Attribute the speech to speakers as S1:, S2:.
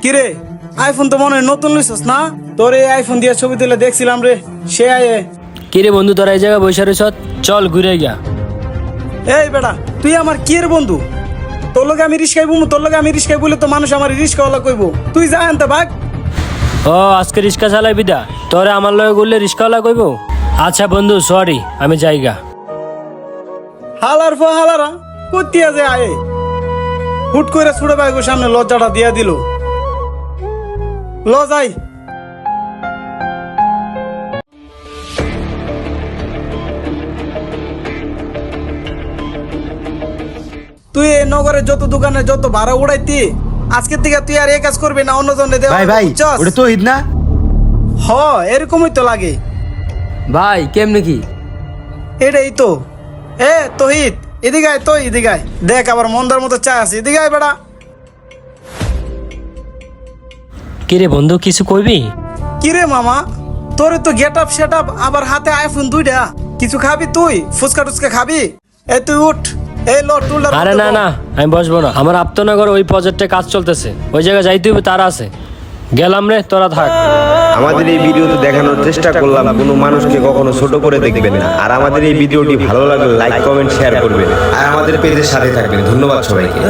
S1: কিরে আইফোন তো মনে হয় নতুন লইছস না? তোর এই আইফোন দিয়ে ছবি তুলে দেখছিলাম রে, সে আয়ে।
S2: কিরে বন্ধু তোরা এই জায়গায় বসে রইছ, চল ঘুরে গিয়া।
S1: এই বেটা তুই আমার কি এর বন্ধু? তোর লগে আমি রিস্কাই বুমু, তোর লগে আমি রিস্কাই বলে তো মানুষ আমার রিস্কাওয়ালা কইবো। তুই যা আনতে ভাগ।
S2: ও আজকে রিক্সা চালাইবি দা? তোরে আমার লগে ঘুরলে রিক্সাওয়ালা কইব? আচ্ছা বন্ধু সরি, আমি যাইগা।
S1: হালার ফো হালারা কোতিয়া যে আয়ে হুট করে ছুড়ে বাইগো সামনে লজ্জাটা দিয়া দিল। ল যাই। তুই এই নগরে যত দোকানে যত ভাড়া উড়াইতি, আজকের থেকে তুই আর এই কাজ করবি না, অন্যজনে দেওয়া
S3: ভাই ভাই
S1: বুঝছস?
S3: ওটা তো ঈদ না?
S1: হ এরকমই তো লাগে।
S4: ভাই কেমনে কি?
S1: এটাই তো। এ তহিদ এদিকে আয়, তো এদিকে আয়। দেখ আবার মন্দার মতো চা আছে, এদিকে আয় বেড়া।
S2: কিরে বন্ধু কিছু কইবি?
S1: কিরে মামা, তোর তো গেট আপ সেট আপ, আবার হাতে আইফোন দুইটা। কিছু খাবি তুই? ফুচকা টুচকা খাবি? এই তুই উঠ, এই লো টুলার।
S2: আরে না না, আমি বসবো না। আমার আপ্তনগর ওই প্রজেক্টে কাজ চলতেছে, ওই জায়গায় যাইতে হবে, তারা আছে। গেলাম রে, তোরা থাক।
S5: আমাদের এই ভিডিওতে দেখানোর চেষ্টা করলাম কোনো মানুষকে কখনো ছোট করে দেখবেন না। আর আমাদের এই ভিডিওটি ভালো লাগলে লাইক কমেন্ট শেয়ার করবেন আর আমাদের পেজের সাথে থাকবেন। ধন্যবাদ সবাইকে।